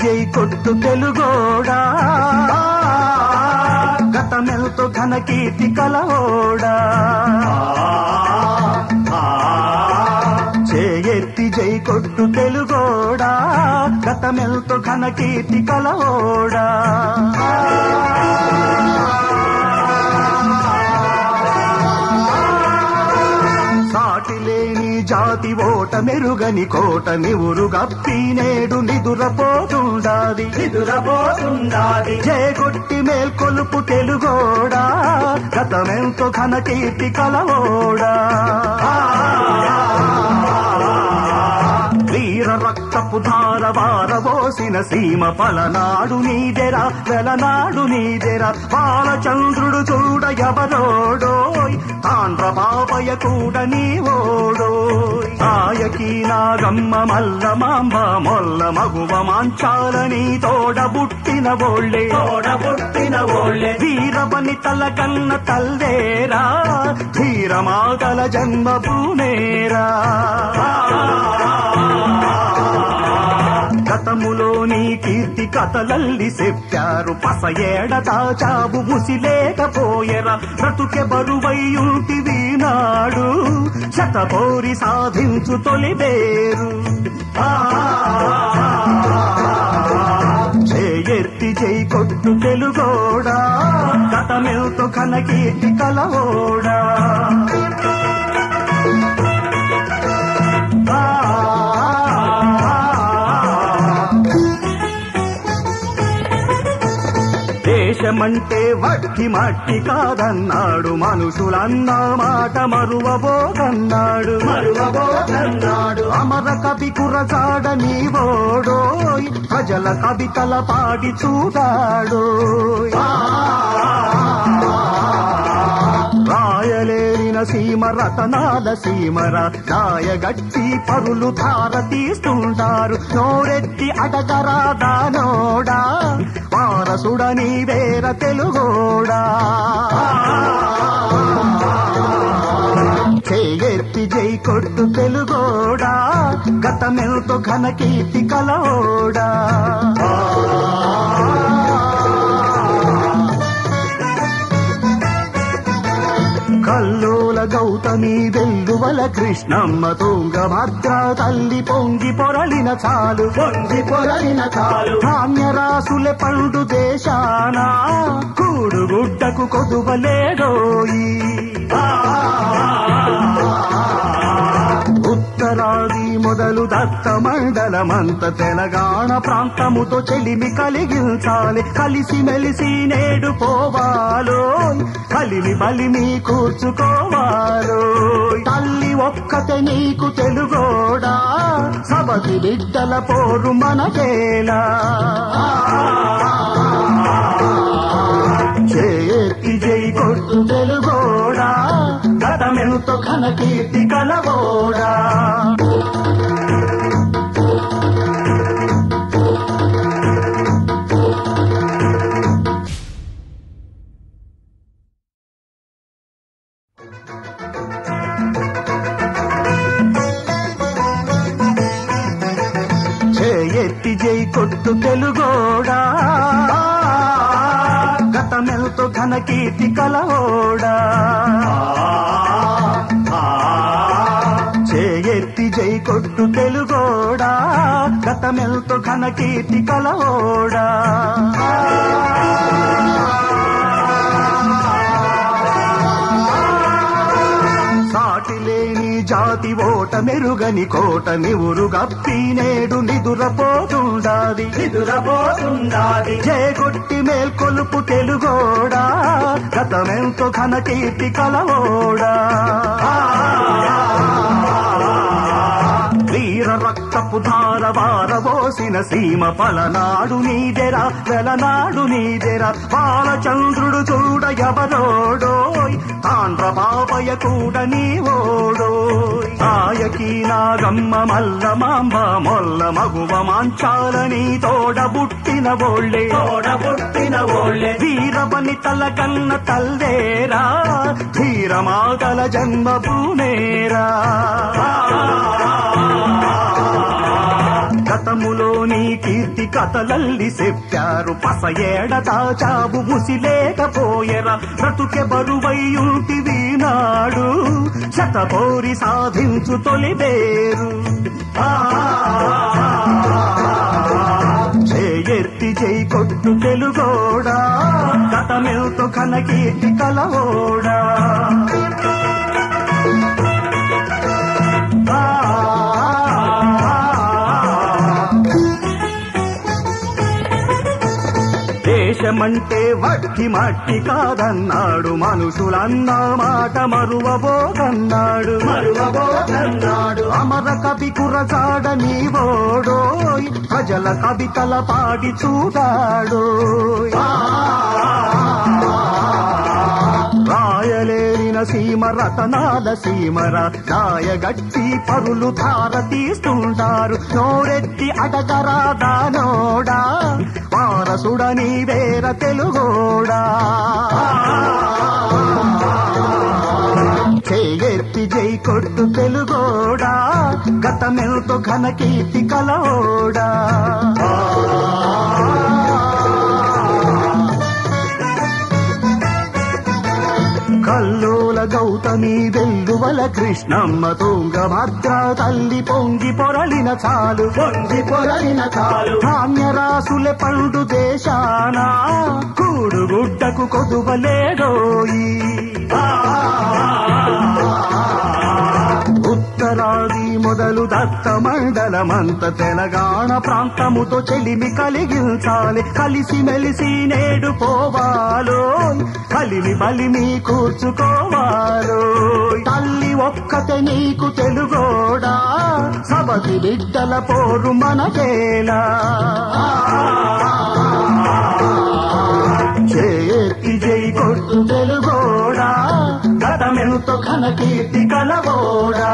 జై కొట్టు తెలుగోడా గతమెల్తో ఘన కీర్తి కలవోడా చేయెత్తి జై కొట్టు తెలుగోడా గతమెల్తో ఘన కీర్తి కలవోడా సాటిలేని జాతి ఓట మెరుగని కోట నివురు గప్పి నేడు నిదురపోతుండాది జయగొట్టి మేల్కొలుపు తెలుగోడా గతమెంతో ఘన కీర్తి కలవోడా వీర రక్తపు ధార వారబోసిన సీమ పలనాడు నీదెరా వెలనాడు నీదెరా బాలచంద్రుడు చూడ ఎవరోడోయ్ తాండ్ర బాపయ కూడా నీవోడోయ్ ఆయకి నాగమ్మ మల్ల మాంబ మొల్ల మగువ మాంచాలని తోడబుట్టిన ఓళ్ళే వీరవని తల కన్న తల్లేరా ధీరమాతల జన్మభూమేరా గతములో నీ కీర్తి కథలల్లి చెప్పారు పస ఏడ దాచావు ముసిలేకపోయెరా బ్రతుకె బరువైయుంటివి నాడు శతపోరి సాధించు తొలిబేరు చేయెత్తి జై కొట్టు తెలుగోడా గతమెల్తో ఘన కీర్తి కలవోడా దేశమంటే వట్టి మట్టి కాదన్నాడు మనుషులన్న మాట మరువబోదన్నాడు అమర కవి కురజాడ నీవోడోయ్ ప్రజల కవితల పాడి చూడాడోయ్ రాయలేరిన సీమ రతనాల సీమర రాయగట్టి పరులు ధార తీస్తుంటారు నోరెత్తి అడగరా దానోడా వారసుడని వేర తెలుగోడా చేయెత్తి జై కొట్టు తెలుగోడా గతమెల్తో ఘన కీర్తి కలవోడా కల్లోల గౌతమి వెల్లువల కృష్ణమ్మ తుంగభద్ర తల్లి పొంగి పొరలిన చాలు ధాన్యరాసులే పండు దేశాన కూడుగుడ్డకు కొదువలేడోయి ఉత్తరాది మొదలు దత్త మండలమంత తెలంగాణ ప్రాంతముతో చెలిమి కలిగించాలి కలిసి మెలిసి నేడు పోవాలో కలిమి బలిమి కూర్చుకోవాలో తల్లి ఒక్కతే నీకు తెలుగోడా సబతి బిడ్డల పోరు మనకేలా చేయెత్తి జై కొట్టు తెలుగోడా గతమెంతో ఘన కీర్తి కలవోడా చేయెత్తి జై కొట్టు తెలుగోడా గతమెల్తో ఘన కీర్తి కలవోడా చేయెత్తి జై కొట్టు తెలుగోడా గతమెల్తో ఘన కీర్తి కలవోడా సాటిలేని జాతి ఓట మెరుగని కోట నివురు గప్పి నేడు నిదురపోతుండాది జయగొట్టి మేల్కొలుపు తెలుగోడా గతమెంతో ఘన కీర్తి కలవోడా వీర రక్తపు ధార వారబోసిన సీమ పలనాడు నీదెరా వెలనాడు నీదెరా బాలచంద్రుడు చూడ ఎవరోడోయ్ తాండ్ర బాపయ కూడా నీవోడోయ్ ఆయకి నాగమ్మ మల్ల మాంబ మొల్ల మగువ మాంచాలని తోడబుట్టిన ఓళ్ళే వీరవని తల కన్న తల్లేరా ధీరమాతల జన్మభూమేరా గతములో నీ కీర్తి నీతి కథలల్లి చెప్పారు పస ఏడ దాచావు ముసిలేకపోయెరా బ్రతుకె బరువైయుంటివి నాడు శతకోరి సాధించు తొలి పేరు ఎత్తి జై కొట్టు తెలుగోడా గతమెల్తో కనకీర్తి కలవోడా దేశమంటే వట్టి మట్టి కాదన్నాడు మనుషులన్న మాట మరువబోకన్నాడు అమర కవి కురజాడ నీవోడోయ్ ప్రజల కవితల పాడి చూడాడోయ్ రాయలేరిన సీమ రతనాల సీమర రాయగట్టి పరులు ధార తీస్తుంటారు నోరెత్తి అడగరా దానోడా వారసుడని వేర తెలుగోడా చేయెత్తి జై కొట్టు తెలుగోడా గతమెల్తో ఘనకీర్తి కలవోడా కల్లోల గౌతమి వెల్లువల కృష్ణమ్మ తుంగభద్ర తల్లి పొంగి పొరలిన చాలు ధాన్యరాసుల పండు దేశాన కూడుగుడ్డకు కొదువలేడోయి ఉత్తరాది మొదలు దత్త మండలమంత తెలంగాణ ప్రాంతముతో చెలిమి కలిగించాలి కలిసి మెలిసి నేడు పోవాలో కలిమి బలిమి కూర్చుకోవాలో తల్లి ఒక్కతే నీకు తెలుగోడా సబతి బిడ్డల పోరు మనకేలా చేతి జై కొట్టు తెలుగోడా గతమెంతో ఘనకీర్తి కలవోడా